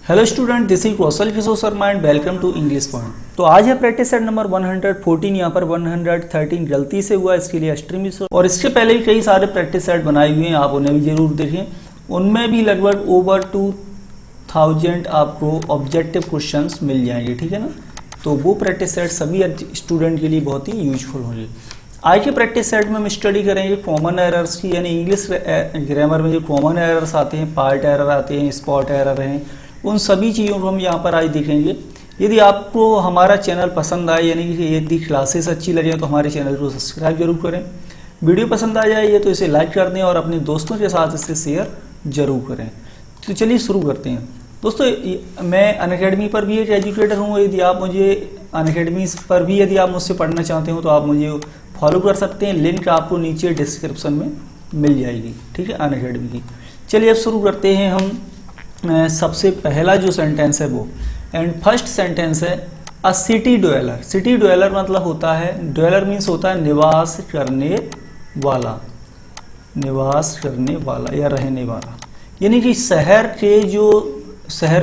Hello student, this is Kaushal Kishore Sharma and welcome to English point. तो आज है प्रैक्टिस सेट नंबर 114। यहाँ पर 113 गलती से हुआ, इसके लिए एक्सट्रीमली सॉरी। और इसके पहले भी कई सारे प्रैक्टिस सेट बनाए हुए हैं, आप उन्हें भी जरूर देखें। उनमें भी लगभग ओवर 2000 आपको ऑब्जेक्टिव क्वेश्चंस मिल जाएंगे, ठीक है ना। तो वो प्रैक्टिस सेट सभी स्टूडेंट के लिए बहुत ही यूजफुल होंगे। आज के प्रैक्टिस सेट में हम स्टडी करेंगे कॉमन एरर्स की, यानी इंग्लिश ग्रामर में जो कॉमन एरर्स आते हैं, पार्ट एरर आते हैं, स्पॉट एरर हैं, उन सभी चीज़ों को हम यहाँ पर आज देखेंगे। यदि आपको हमारा चैनल पसंद आए, यानी कि यदि क्लासेस अच्छी लगे तो हमारे चैनल को सब्सक्राइब जरूर करें। वीडियो पसंद आ जाए तो इसे लाइक कर दें और अपने दोस्तों के साथ इसे शेयर जरूर करें। तो चलिए शुरू करते हैं। दोस्तों, मैं अनअकैडमी पर भी एक एजुकेटर हूँ। यदि आप मुझे अनअकैडमी पर भी यदि आप मुझसे पढ़ना चाहते हो तो आप मुझे फॉलो कर सकते हैं। लिंक आपको नीचे डिस्क्रिप्शन में मिल जाएगी, ठीक है, अनअकैडमी की। चलिए अब शुरू करते हैं हम। सबसे पहला जो सेंटेंस है वो एंड फर्स्ट सेंटेंस है अ सिटी ड्वेलर। सिटी ड्वेलर मतलब होता है, ड्वेलर मीन्स होता है निवास करने वाला, निवास करने वाला या रहने वाला। यानी कि शहर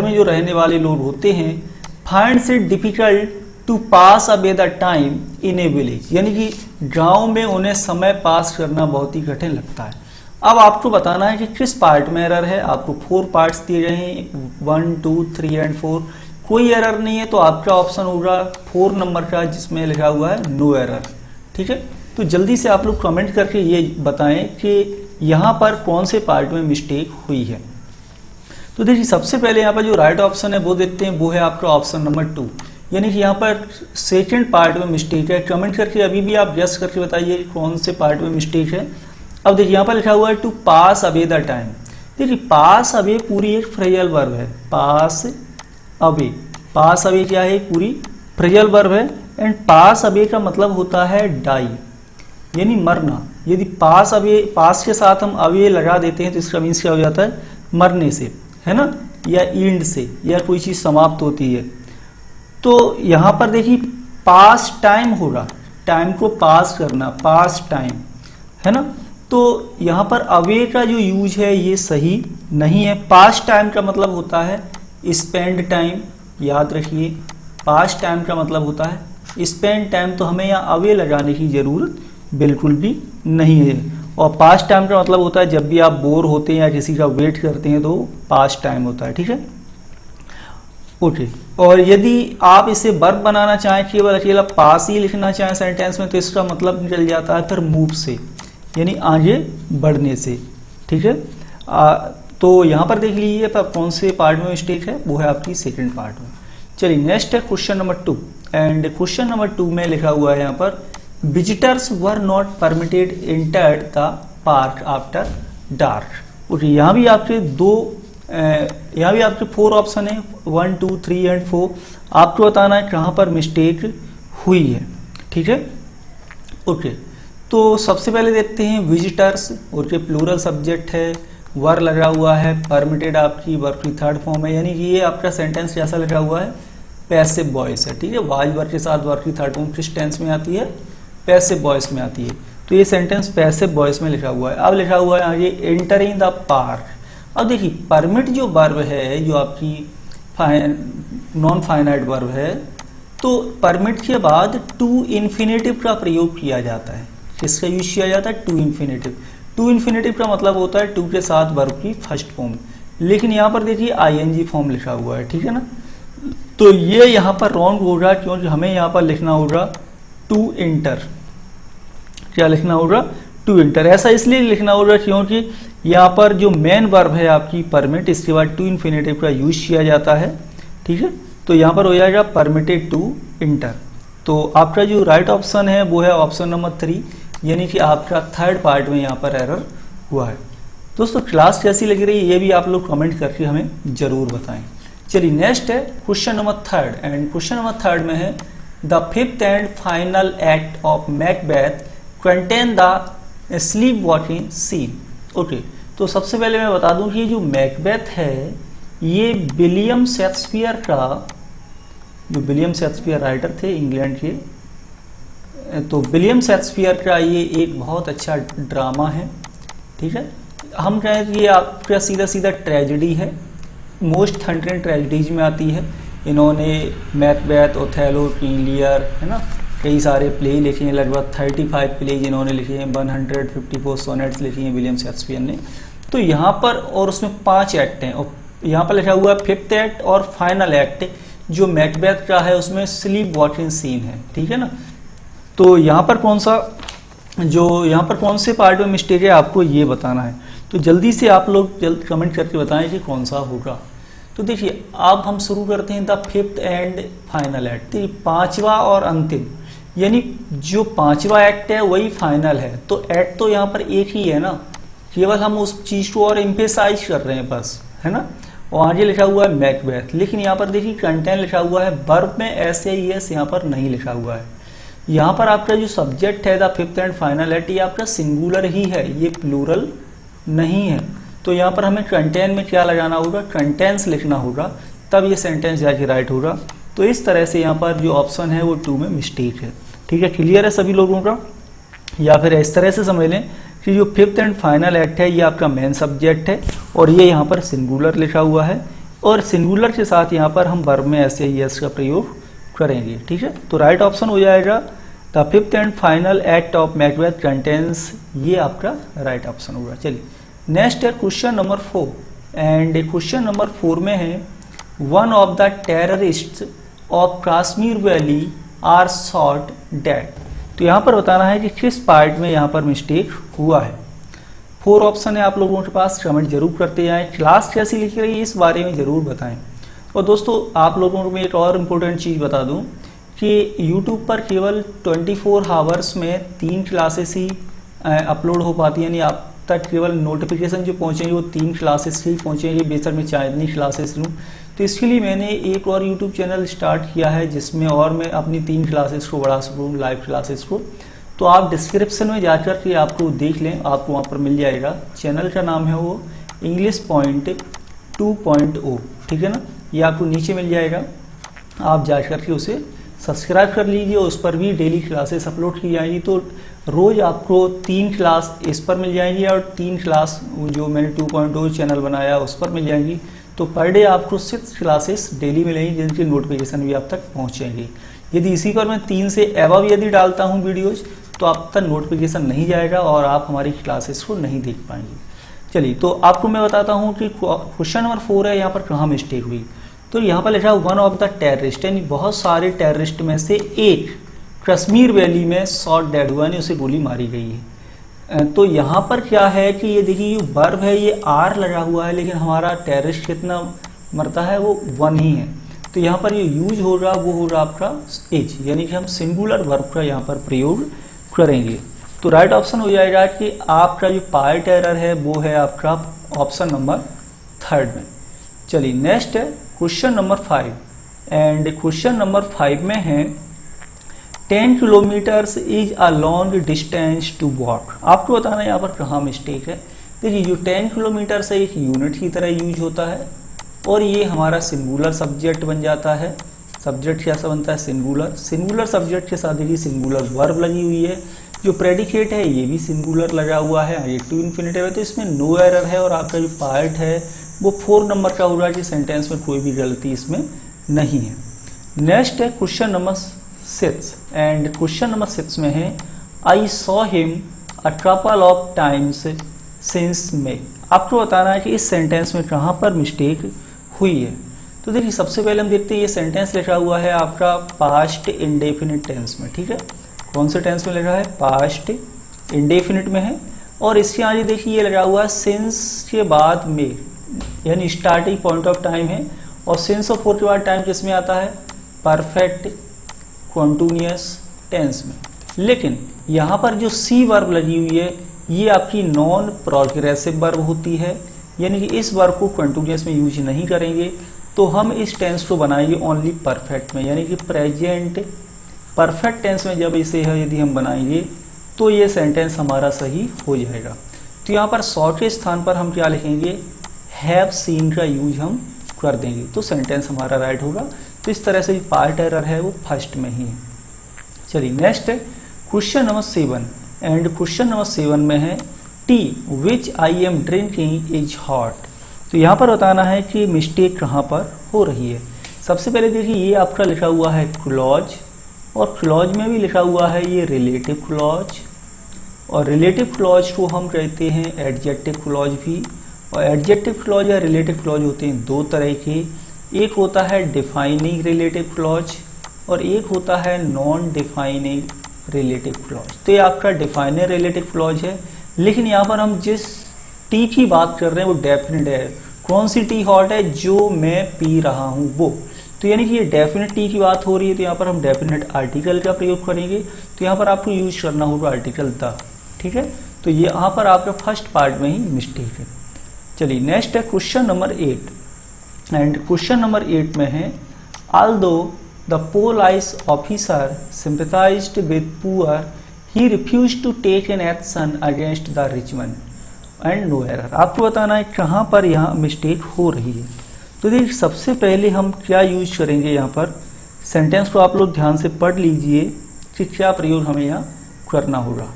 में जो रहने वाले लोग होते हैं, finds it difficult to pass away the time in a village. यानी कि गांव में उन्हें समय पास करना बहुत ही कठिन लगता है। अब आपको बताना है कि किस पार्ट में एरर है। आपको 4 पार्ट्स दिए गए हैं, 1, 2, 3 एंड 4। कोई एरर नहीं है तो आपका ऑप्शन होगा 4 नंबर का, जिसमें लिखा हुआ है नो एरर, ठीक है। तो जल्दी से आप लोग कमेंट करके ये बताएं कि यहाँ पर कौन से पार्ट में मिस्टेक हुई है। तो देखिए, सबसे पहले यहाँ पर जो राइट ऑप्शन है वो देखते हैं, वो है आपका ऑप्शन नंबर 2। यानी कि यहाँ पर सेकेंड पार्ट में मिस्टेक है। कमेंट करके अभी भी आप गेस करके बताइए कौन से पार्ट में मिस्टेक है। अब देखिए, यहाँ पर लिखा हुआ है to pass away the time. देखिए, पास अवे पूरी एक फ्रेजल वर्ब है। पास अवे क्या है? पूरी फ्रेजल वर्ब है। एंड पास अवे का मतलब होता है डाई, यानी मरना। यदि पास के साथ हम अवे लगा देते हैं तो इसका मीन्स क्या हो जाता है? मरने से, है ना, या एंड से, या कोई चीज़ समाप्त होती है। तो यहाँ पर देखिए पास टाइम होगा, टाइम को पास करना, पास टाइम, है ना। तो यहाँ पर अवे का जो यूज है ये सही नहीं है। पास्ट टाइम का मतलब होता है स्पेंड टाइम, याद रखिए। पास्ट टाइम का मतलब होता है स्पेंड टाइम, तो हमें यहाँ अवे लगाने की ज़रूरत बिल्कुल भी नहीं है। और पास्ट टाइम का मतलब होता है जब भी आप बोर होते हैं या किसी का वेट करते हैं तो पास्ट टाइम होता है, ठीक है, ओके। और यदि आप इसे वर्ब बनाना चाहें, केवल अकेला पास ही लिखना चाहें सेंटेंस में, तो इसका मतलब निकल जाता है फिर मूव से, यानी आगे बढ़ने से, ठीक है। तो यहाँ पर देख लीजिए कौन से पार्ट में मिस्टेक है, वो है आपकी सेकंड पार्ट में। चलिए नेक्स्ट है question number 2। And question number 2 में लिखा हुआ है यहाँ पर visitors were not permitted enter the park after dark. Okay, यहाँ भी आपके 4 ऑप्शन है, 1, 2, 3 एंड 4। आपको बताना है कहाँ पर मिस्टेक हुई है, ठीक है, ओके। तो सबसे पहले देखते हैं विजिटर्स, और प्लूरल सब्जेक्ट है, वर लगा हुआ है, परमिटेड आपकी वर्ब की थर्ड फॉर्म है। यानी कि ये आपका सेंटेंस कैसा लगा हुआ है? पैसिव वॉइस है, ठीक है। वाज वर्ब के साथ वर्ब की थर्ड फॉर्म किस टेंस में आती है? पैसिव वॉइस में आती है। तो ये सेंटेंस पैसिव वॉइस में लिखा हुआ है। अब लिखा हुआ है आगे एंटरिंग द पार्क। अब देखिए, परमिट जो वर्ब है, जो आपकी नॉन फाइनाइट वर्ब है, तो परमिट के बाद टू इन्फिनेटिव का प्रयोग किया जाता है। किसका यूज किया जाता है? To infinitive. टू इन्फिनेटिव का मतलब होता है टू के साथ वर्ब की फर्स्ट फॉर्म। लेकिन यहाँ पर देखिए आईएनजी फॉर्म लिखा हुआ है, ठीक है ना। तो ये यहाँ पर रॉन्ग होगा, क्योंकि हमें यहाँ पर लिखना होगा टू इंटर। क्या लिखना होगा? To enter. ऐसा इसलिए लिखना होगा क्योंकि यहाँ पर जो मेन वर्ब है आपकी परमिट, इसके बाद टू इन्फिनेटिव का यूज किया जाता है, ठीक है। तो यहाँ पर हो जाएगा परमिटेड टू इंटर। तो आपका जो राइट ऑप्शन है वो है ऑप्शन नंबर 3, यानी कि आपका थर्ड पार्ट में यहाँ पर एरर हुआ है। दोस्तों, क्लास कैसी लग रही है ये भी आप लोग कमेंट करके हमें जरूर बताएं। चलिए नेक्स्ट है question number 3। And question number 3 में है the 5th and final act of Macbeth contain the sleepwalking scene. Okay, तो सबसे पहले मैं बता दूं कि जो मैकबेथ है ये विलियम शेक्सपियर राइटर थे इंग्लैंड के। तो विलियम शेक्सपियर का ये एक बहुत अच्छा ड्रामा है, ठीक है। हम कहें कि ये आपका सीधा सीधा ट्रेजेडी है, मोस्ट थंडरिंग ट्रेजेडीज में आती है। इन्होंने मैकबेथ, ओथेलो, किंग लियर, है ना, कई सारे प्ले लिखे हैं, लगभग 35 प्लेज इन्होंने लिखे हैं, 154 सोनेट्स लिखी हैं विलियम शेक्सपियर ने। तो यहाँ पर, और उसमें 5 एक्ट हैं, और यहाँ पर लिखा हुआ है 5th एक्ट और फाइनल एक्ट जो मैकबेथ का है उसमें स्लीप वॉकिंग सीन है, ठीक है ना। तो यहाँ पर यहाँ पर कौन से पार्ट में मिस्टेक है आपको ये बताना है। तो जल्दी से आप लोग कमेंट करके बताएं कि कौन सा होगा। तो देखिए अब हम शुरू करते हैं the 5th and final act. तो 5वां और अंतिम, यानी जो 5वां एक्ट है वही फाइनल है। तो एक्ट तो यहाँ पर एक ही है ना, केवल हम उस चीज़ को और एम्फेसाइज कर रहे हैं बस, है ना। और आगे लिखा हुआ है मैकबेथ, लेकिन यहाँ पर देखिए कंटेंट लिखा हुआ है वर्ब में SAES, यहाँ पर नहीं लिखा हुआ है। यहाँ पर आपका जो सब्जेक्ट है the 5th and final act, ये आपका सिंगुलर ही है, ये प्लूरल नहीं है। तो यहाँ पर हमें कंटेंट में क्या लगाना होगा, कंटेंट्स लिखना होगा, तब ये सेंटेंस जाके राइट होगा। तो इस तरह से यहाँ पर जो ऑप्शन है वो 2 में मिस्टेक है, ठीक है। क्लियर है सभी लोगों का? या फिर इस तरह से समझ लें कि जो 5th एंड फाइनल एक्ट है ये आपका मेन सब्जेक्ट है, और ये यहाँ पर सिंगुलर लिखा हुआ है, और सिंगुलर के साथ यहाँ पर हम वर्ब में SAES का प्रयोग करेंगे, ठीक है। तो राइट ऑप्शन हो जाएगा the 5th and final act of Macbeth contains, ये आपका राइट ऑप्शन होगा। चलिए नेक्स्ट है question number 4, and question number 4 में है one of the terrorist of Kashmir valley are shot dead. तो यहाँ पर बताना है कि किस पार्ट में यहाँ पर मिस्टेक हुआ है। 4 ऑप्शन है आप लोगों के पास, कमेंट जरूर करते जाएं। क्लास कैसी लिख रही है इस बारे में ज़रूर बताएं। और दोस्तों आप लोगों को मैं एक और इम्पोर्टेंट चीज़ बता दूं कि YouTube पर केवल 24 आवर्स में 3 क्लासेस ही अपलोड हो पाती है, यानी आप तक केवल नोटिफिकेशन जो पहुँचेंगे वो 3 क्लासेस ही पहुँचेंगे, बेशक मैं चांदनी क्लासेस लूँ। तो इसके लिए मैंने एक और YouTube चैनल स्टार्ट किया है जिसमें और मैं अपनी 3 क्लासेस को बढ़ा सकूँ, लाइव क्लासेस को। तो आप डिस्क्रिप्शन में जाकर के आपको देख लें, आपको वहाँ पर मिल जाएगा। चैनल का नाम है वो इंग्लिश पॉइंट 2.0, ठीक है ना, ये आपको नीचे मिल जाएगा। आप जा कर के उसे सब्सक्राइब कर लीजिए, उस पर भी डेली क्लासेस अपलोड की जाएंगी। तो रोज़ आपको 3 क्लास इस पर मिल जाएंगी और 3 क्लास जो मैंने 2.0 चैनल बनाया उस पर मिल जाएंगी। तो पर डे आपको 6 क्लासेस डेली मिलेंगी जिनकी नोटिफिकेशन भी आप तक पहुंचेंगी। यदि इसी पर मैं 3 से एबव यदि डालता हूं वीडियोज़ तो आप तक नोटिफिकेशन नहीं जाएगा और आप हमारी क्लासेस को नहीं देख पाएंगे। चलिए तो आपको मैं बताता हूँ कि क्वेश्चन नंबर 4 है, यहाँ पर कहाँ मिस्टेक हुई। तो यहाँ पर लिखा वन ऑफ द टेररिस्ट, यानी बहुत सारे टेररिस्ट में से एक कश्मीर वैली में शॉट डेड हुआ, यानी उसे गोली मारी गई है। तो यहाँ पर क्या है कि ये देखिए ये वर्ब है, ये आर लगा हुआ है, लेकिन हमारा टेररिस्ट कितना मरता है, वो 1 ही है। तो यहाँ पर ये यूज होगा वो होगा आपका एज, यानी कि हम सिंगुलर वर्ब का यहाँ पर प्रयोग करेंगे। तो राइट ऑप्शन हो जाएगा कि आपका जो पार्ट एरर है वो है आपका ऑप्शन नंबर 3 में। चलिए नेक्स्ट है question number 5, and question number 5 में है 10 kilometres is a long distance to walk. आपको बताना है यहाँ पर कहाँ मिस्टेक है। देखिए जो 10 किलोमीटर से एक यूनिट की तरह यूज होता है, और ये हमारा सिंगुलर सब्जेक्ट बन जाता है। सब्जेक्ट कैसा बनता है, सिंगुलर। सिंगुलर सब्जेक्ट के साथ देखिए सिंगुलर वर्ब लगी हुई है। जो प्रेडिकेट है ये भी सिंगुलर लगा हुआ है, आगे टू इन्फिनिटिव है, तो इसमें नो एरर है। और आपका जो पार्ट है वो 4 नंबर का होगा कि सेंटेंस में कोई भी गलती इसमें नहीं है। नेक्स्ट है question number 6, and question number 6 में है I saw him a couple of times since May. आपको बताना है कि इस सेंटेंस में कहाँ पर मिस्टेक हुई है। तो देखिए सबसे पहले हम देखते हैं ये सेंटेंस लिखा हुआ है आपका पास्ट इंडेफिनिट टेंस में, ठीक है। कौन से टेंस में लिखा है, पास्ट इंडेफिनिट में है। और इसके आगे देखिए ये लगा हुआ है सिंस के बाद में, यानी स्टार्टिंग पॉइंट ऑफ टाइम है। और सिंस और फोर के बाद टाइम किस में आता है, परफेक्ट कॉन्टिन्यूअस टेंस में। लेकिन यहाँ पर जो सी वर्ब लगी हुई है ये आपकी नॉन प्रोग्रेसिव वर्ब होती है, यानी कि इस वर्ब को कंटिन्यूअस में यूज नहीं करेंगे। तो हम इस टेंस को बनाएंगे ओनली परफेक्ट में, यानी कि प्रेजेंट परफेक्ट टेंस में जब इसे यदि हम बनाएंगे तो ये सेंटेंस हमारा सही हो जाएगा। तो यहाँ पर सॉ के स्थान पर हम क्या लिखेंगे, हैव सीन का यूज हम कर देंगे, तो सेंटेंस हमारा राइट होगा। तो इस तरह से जो पार्ट एरर है वो फर्स्ट में ही है। चलिए नेक्स्ट है question number 7, and question number 7 में है T which I am drinking is hot. तो यहाँ पर बताना है कि मिस्टेक कहाँ पर हो रही है। सबसे पहले देखिए ये आपका लिखा हुआ है क्लॉज, और क्लॉज में भी लिखा हुआ है ये रिलेटिव क्लॉज, और रिलेटिव क्लॉज को हम कहते हैं एडजेक्टिव क्लॉज भी। और एडजेक्टिव क्लॉज या रिलेटिव क्लॉज होते हैं दो तरह के, एक होता है डिफाइनिंग रिलेटिव क्लॉज और एक होता है नॉन डिफाइनिंग रिलेटिव क्लॉज। तो ये आपका डिफाइनिंग रिलेटिव क्लॉज है, लेकिन यहाँ पर हम जिस टी की बात कर रहे हैं वो डेफिनेट है। कौन सी टी हॉट है? जो मैं पी रहा हूँ वो। तो यानी कि ये डेफिनेट टी की बात हो रही है, तो यहाँ पर हम डेफिनेट आर्टिकल का प्रयोग करेंगे। तो यहाँ पर आपको यूज करना होगा आर्टिकल द, ठीक है। तो ये यहाँ पर आपका फर्स्ट पार्ट में ही मिस्टेक है। चलिए नेक्स्ट है question number 8, and question number 8 में है although the police officer sympathised with poor he refuse to take an action against the rich man and no error. आपको बताना है कहाँ पर यहाँ मिस्टेक हो रही है। तो देखिए सबसे पहले हम क्या यूज करेंगे, यहाँ पर सेंटेंस को आप लोग ध्यान से पढ़ लीजिए कि क्या प्रयोग हमें यहाँ करना होगा।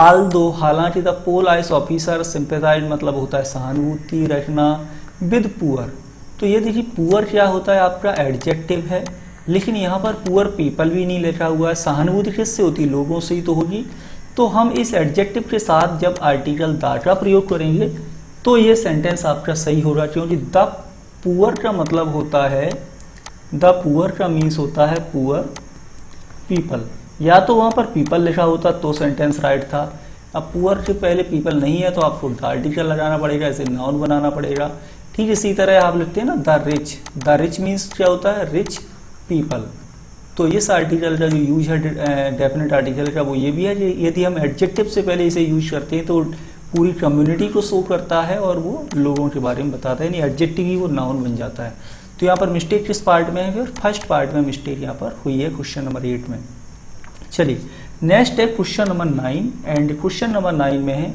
ऑल्दो हालांकि द पोलाइस ऑफिसर सिंपैथाइज मतलब होता है सहानुभूति रखना, विद पुअर। तो ये देखिए पुअर क्या होता है, आपका एडजेक्टिव है, लेकिन यहाँ पर पुअर पीपल भी नहीं लिखा हुआ है। सहानुभूति किससे होती है? लोगों से ही तो होगी। तो हम इस एडजेक्टिव के साथ जब आर्टिकल द का प्रयोग करेंगे तो ये सेंटेंस आपका सही होगा, क्योंकि द पुअर का मतलब होता है, द पुअर का मीन्स होता है पुअर पीपल। या तो वहाँ पर पीपल लिखा होता तो सेंटेंस राइट था। अब पुअर से पहले पीपल नहीं है तो आपको द आर्टिकल लगाना पड़ेगा, इसे नाउन बनाना पड़ेगा। ठीक इसी तरह आप लिखते हैं ना the rich, the rich means क्या होता है? Rich people. तो इस आर्टिकल का जो यूज है डेफिनेट आर्टिकल का वो ये भी है कि यदि हम एडजेक्टिव से पहले इसे यूज करते हैं तो पूरी कम्युनिटी को शो करता है और वो लोगों के बारे में बताता है, यानी एडजेक्टिव ही वो नाउन बन जाता है। तो यहाँ पर मिस्टेक किस पार्ट में है? फिर फर्स्ट पार्ट में मिस्टेक यहाँ पर हुई है क्वेश्चन नंबर 8 में। चलिए नेक्स्ट है question number 9, and question number 9 में है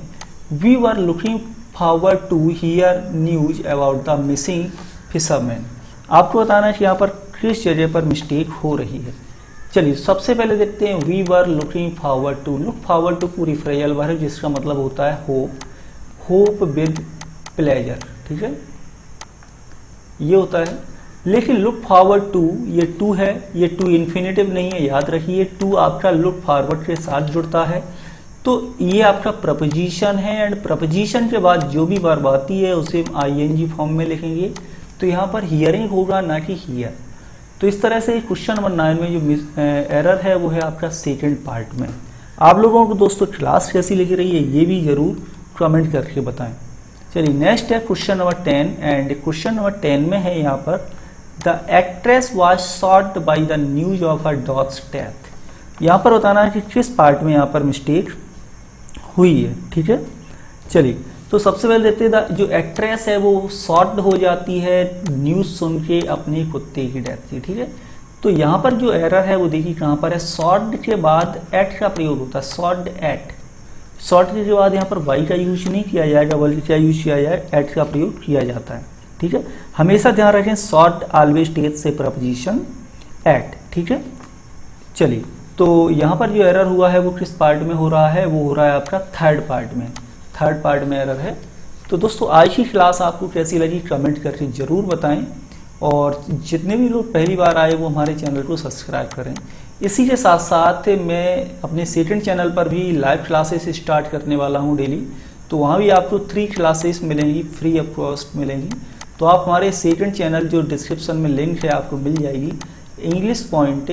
we were looking forward to hear news about the missing fisherman. आपको बताना है कि यहाँ पर किस जगह पर मिस्टेक हो रही है। चलिए सबसे पहले देखते हैं we were looking forward to. Look forward to पूरी फ्रेयल वर्ब है जिसका मतलब होता है होप, होप विद प्लेजर, ठीक है, ये होता है। लेकिन लुक फॉरवर्ड टू, ये टू है, ये टू इन्फिनेटिव नहीं है, याद रखिए। टू आपका लुक फॉरवर्ड के साथ जुड़ता है, तो ये आपका प्रपोजिशन है, एंड प्रपोजिशन के बाद जो भी वर्ब आती है उसे आईएनजी फॉर्म में लिखेंगे। तो यहाँ पर हियरिंग होगा ना कि हियर। तो इस तरह से क्वेश्चन नंबर 9 में जो एरर है वो है आपका सेकंड पार्ट में। आप लोगों को दोस्तों क्लास कैसी लग रही है ये भी जरूर कमेंट करके बताएं। चलिए नेक्स्ट है question number 10, and question number 10 में है यहाँ पर the actress was shocked by the news of her dogs death. यहाँ पर बताना है कि किस पार्ट में यहाँ पर मिस्टेक हुई है, ठीक है। चलिए तो सबसे पहले देखते हैं जो एक्ट्रेस है वो शॉक्ड हो जाती है न्यूज़ सुन के अपने कुत्ते की डेथ की, ठीक है। तो यहाँ पर जो एरर है वो देखिए कहाँ पर है, शॉक्ड के बाद एट का प्रयोग होता है, शॉक्ड एट। शॉक्ड के बाद यहाँ पर वाई का यूज नहीं किया जाएगा, बल्कि क्या यूज किया जाए, एट का प्रयोग किया जाता है, ठीक है। हमेशा ध्यान रखें शॉक्ड ऑलवेज टेक्स से प्रपोजिशन एट, ठीक है। चलिए तो यहाँ पर जो एरर हुआ है वो किस पार्ट में हो रहा है, वो हो रहा है आपका थर्ड पार्ट में। थर्ड पार्ट में एरर है। तो दोस्तों आज की क्लास आपको कैसी लगी कमेंट करके ज़रूर बताएं, और जितने भी लोग पहली बार आए वो हमारे चैनल को सब्सक्राइब करें। इसी के साथ साथ मैं अपने सेकंड चैनल पर भी लाइव क्लासेस स्टार्ट करने वाला हूं डेली, तो वहां भी आपको 3 क्लासेस मिलेंगी, फ्री ऑफ कॉस्ट मिलेंगी। तो आप हमारे सेकंड चैनल जो डिस्क्रिप्शन में लिंक है आपको मिल जाएगी, इंग्लिश पॉइंट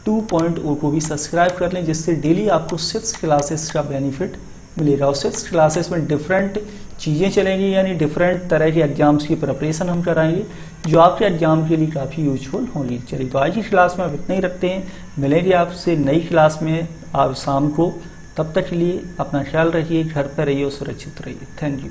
2.0 को भी सब्सक्राइब कर लें, जिससे डेली आपको 6 क्लासेस का बेनिफिट मिलेगा। और 6 क्लासेस में डिफरेंट चीज़ें चलेंगी, यानी डिफरेंट तरह के एग्जाम्स की प्रिपरेशन हम कराएंगे जो आपके एग्जाम के लिए काफ़ी यूजफुल होंगी। चलिए तो आज की क्लास में आप इतना ही रखते हैं, मिलेंगे आपसे नई क्लास में आप शाम को। तब तक के लिए अपना ख्याल रखिए, घर पर रहिए और सुरक्षित रहिए। Thank you.